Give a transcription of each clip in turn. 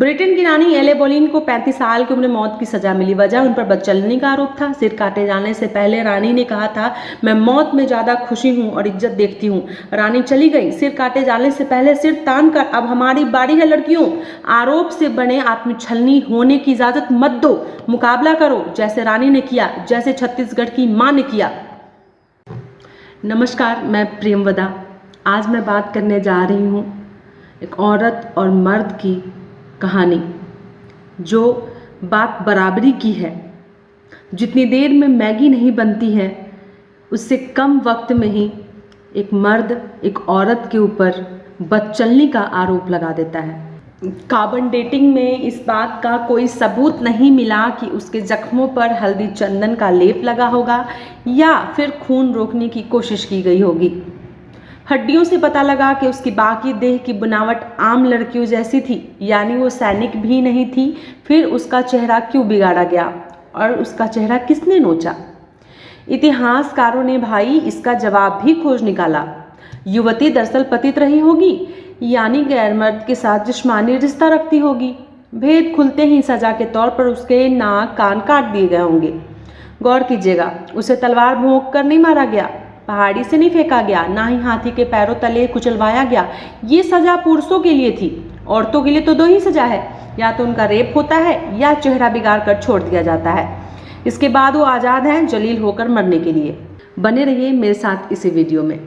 Britain की रानी एले बोलीन को 35 साल की उम्र में मौत की सजा मिली। वजह उन पर बदचलनी का आरोप था। सिर काटे जाने से पहले रानी ने कहा था, मैं मौत में ज्यादा खुशी हूं और इज्जत देखती हूं। रानी चली गई। सिर काटे जाने से पहले सिर तान कर, अब हमारी बारी है लड़कियों, आरोप से बने आत्मछलनी होने की इजाजत मत दो। मुकाबला करो, जैसे रानी ने किया, जैसे छत्तीसगढ़ की मां ने किया। नमस्कार, मैं प्रेमवदा। आज मैं बात करने जा रही हूँ एक औरत और मर्द की कहानी, जो बात बराबरी की है। जितनी देर में मैगी नहीं बनती है, उससे कम वक्त में ही एक मर्द एक औरत के ऊपर बदचलनी का आरोप लगा देता है। कार्बन डेटिंग में इस बात का कोई सबूत नहीं मिला कि उसके जख्मों पर हल्दी चंदन का लेप लगा होगा या फिर खून रोकने की कोशिश की गई होगी। हड्डियों से पता लगा कि उसकी बाकी देह की बनावट आम लड़कियों जैसी थी, यानी वो सैनिक भी नहीं थी। फिर उसका चेहरा क्यों बिगाड़ा गया और उसका चेहरा किसने नोचा? इतिहासकारों ने भाई इसका जवाब भी खोज निकाला। युवती दरअसल पतित रही होगी, यानी गैर मर्द के साथ जिस्मानी रिश्ता रखती होगी। भेद खुलते ही सजा के तौर पर उसके नाक कान काट दिए गए होंगे। गौर कीजिएगा, उसे तलवार भोंक कर नहीं मारा गया, पहाड़ी से नहीं फेंका गया, ना ही हाथी के पैरों तले कुचलवाया गया। ये सजा पुरुषों के लिए थी। औरतों के लिए तो दो ही सजा है, या तो उनका रेप होता है या चेहरा बिगाड़ कर छोड़ दिया जाता है। इसके बाद वो आज़ाद हैं जलील होकर मरने के लिए। बने रहिए मेरे साथ इसी वीडियो में।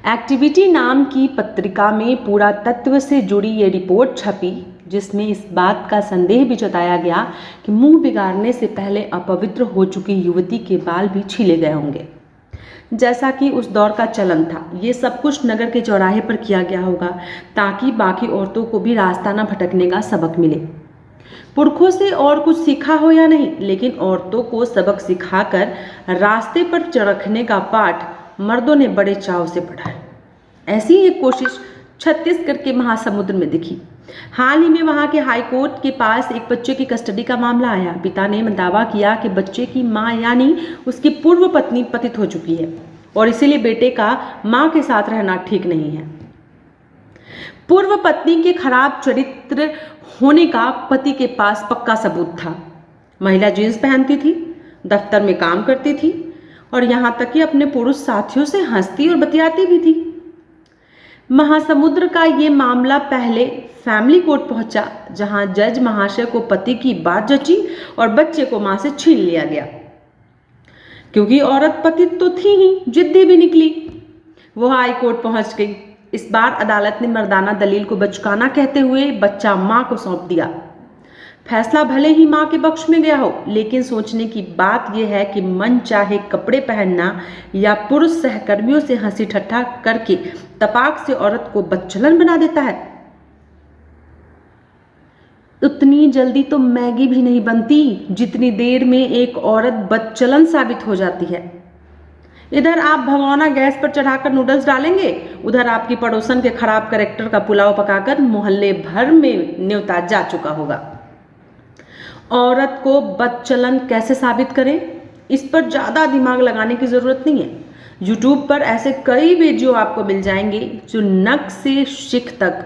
एक्टिविटी नाम की पत्रिका में पुरातत्व से जुड़ी ये रिपोर्ट छपी, जिसमें इस बात का संदेह भी जताया गया कि मुंह बिगाड़ने से पहले अपवित्र हो चुकी युवती के बाल भी छीले गए होंगे, जैसा कि उस दौर का चलन था। ये सब कुछ नगर के चौराहे पर किया गया होगा, ताकि बाकी औरतों को भी रास्ता न भटकने का सबक मिले। पुरखों से और कुछ सीखा हो या नहीं, लेकिन औरतों को सबक सिखाकर रास्ते पर रखने का पाठ मर्दों ने बड़े चाव से पढ़ा है। ऐसी ही एक कोशिश छत्तीसगढ़ के महासमुंद में दिखी। हाल ही में वहां के हाईकोर्ट के पास एक बच्चे की कस्टडी का मामला आया। पिता ने दावा किया कि बच्चे की मां यानी उसकी पूर्व पत्नी पतित हो चुकी है और इसीलिए बेटे का मां के साथ रहना ठीक नहीं है। पूर्व पत्नी के खराब चरित्र होने का पति के पास पक्का सबूत था। महिला जींस पहनती थी, दफ्तर में काम करती थी और यहाँ तक कि अपने पुरुष साथियों से हंसती और बतियाती भी थी। महासमुद्र का ये मामला पहले फैमिली कोर्ट पहुंचा, जहां जज महाशय को पति की बात जची और बच्चे को मां से छीन लिया गया। क्योंकि औरत पतित तो थी ही, जिद्दी भी निकली, वो हाई कोर्ट पहुंच गई। इस बार अदालत ने मर्दाना दलील को बचकाना कहते हुए बच्चा मां को सौंप दिया। फैसला भले ही मां के पक्ष में गया हो, लेकिन सोचने की बात यह है कि मन चाहे कपड़े पहनना या पुरुष सहकर्मियों से हंसी ठट्ठा करके तपाक से औरत को बदचलन बना देता है। उतनी जल्दी तो मैगी भी नहीं बनती जितनी देर में एक औरत बदचलन साबित हो जाती है। इधर आप भगोना गैस पर चढ़ाकर नूडल्स डालेंगे, उधर आपकी पड़ोसन के खराब कैरेक्टर का पुलाव पकाकर मोहल्ले भर में न्योता जा चुका होगा। औरत को बदचलन कैसे साबित करें, इस पर ज़्यादा दिमाग लगाने की ज़रूरत नहीं है। यूट्यूब पर ऐसे कई वीडियो आपको मिल जाएंगे जो नख से शिख तक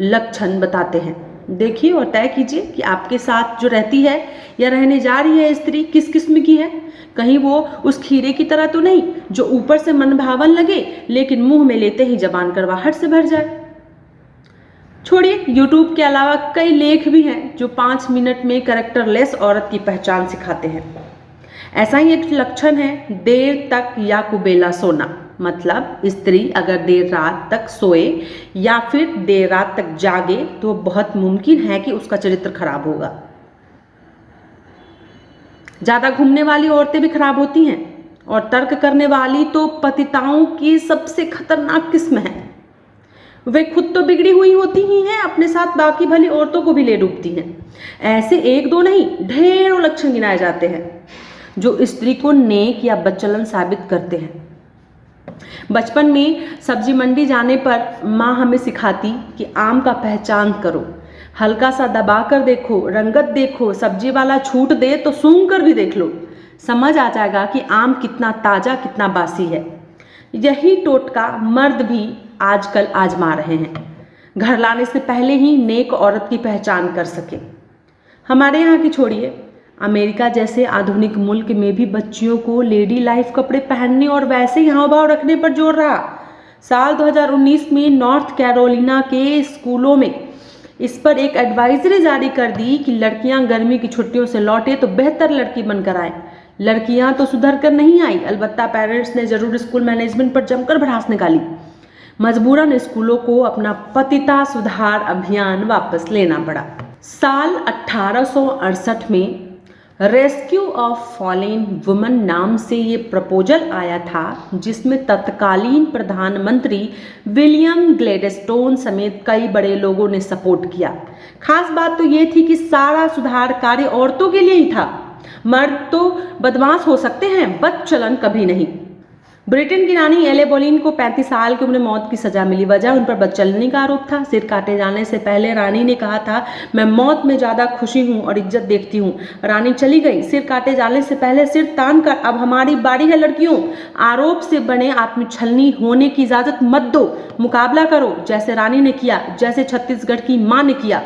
लक्षण बताते हैं। देखिए और तय कीजिए कि आपके साथ जो रहती है या रहने जा रही है स्त्री किस किस्म की है। कहीं वो उस खीरे की तरह तो नहीं जो ऊपर से मनभावन लगे लेकिन मुंह में लेते ही जबान करवाहट से भर जाए। छोड़िए, यूट्यूब के अलावा कई लेख भी हैं जो 5 मिनट में कैरेक्टरलेस औरत की पहचान सिखाते हैं। ऐसा ही एक लक्षण है देर तक या कुबेला सोना। मतलब स्त्री अगर देर रात तक सोए या फिर देर रात तक जागे तो बहुत मुमकिन है कि उसका चरित्र खराब होगा। ज्यादा घूमने वाली औरतें भी खराब होती हैं और तर्क करने वाली तो पतिताओं की सबसे खतरनाक किस्म है। वे खुद तो बिगड़ी हुई होती ही हैं, अपने साथ बाकी भली औरतों को भी ले डूबती हैं। ऐसे एक दो नहीं, ढेरों लक्षण गिनाए जाते हैं जो स्त्री को नेक या बदचलन साबित करते हैं। बचपन में सब्जी मंडी जाने पर माँ हमें सिखाती कि आम का पहचान करो, हल्का सा दबा कर देखो, रंगत देखो, सब्जी वाला छूट दे तो सूंघ कर भी देख लो, समझ आ जाएगा कि आम कितना ताजा कितना बासी है। यही टोटका मर्द भी आजकल आजमा रहे हैं, घर लाने से पहले ही नेक औरत की पहचान कर सके। हमारे यहाँ की छोड़िए, अमेरिका जैसे आधुनिक मुल्क में भी बच्चियों को लेडी लाइफ कपड़े पहनने और वैसे ही हाव भाव रखने पर जोर रहा। साल 2019 में नॉर्थ कैरोलिना के स्कूलों में इस पर एक एडवाइजरी जारी कर दी कि लड़कियां गर्मी की छुट्टियों से लौटे तो बेहतर लड़की बनकर आए। लड़कियां तो सुधर कर नहीं आई, अलबत्ता पेरेंट्स ने जरूर स्कूल मैनेजमेंट पर जमकर भड़ास निकाली। मजबूरन स्कूलों को अपना पतिता सुधार अभियान वापस लेना पड़ा। साल 1868 में रेस्क्यू ऑफ फॉलेन वुमन नाम से ये प्रपोजल आया था, जिसमें तत्कालीन प्रधानमंत्री विलियम ग्लैडस्टोन समेत कई बड़े लोगों ने सपोर्ट किया। खास बात तो ये थी कि सारा सुधार कार्य औरतों के लिए ही था। मर्द तो बदमाश हो सकते हैं, बदचलन कभी नहीं। ब्रिटेन की रानी एले बोलीन को 35 साल की उम्र में मौत की सजा मिली। वजह उन पर बदचलनी का आरोप था। सिर काटे जाने से पहले रानी ने कहा था, मैं मौत में ज्यादा खुशी हूँ और इज्जत देखती हूँ। रानी चली गई। सिर काटे जाने से पहले सिर तान कर, अब हमारी बारी है लड़कियों, आरोप से बने आत्मछलनी होने की इजाजत मत दो, मुकाबला करो, जैसे रानी ने किया, जैसे छत्तीसगढ़ की मां ने किया।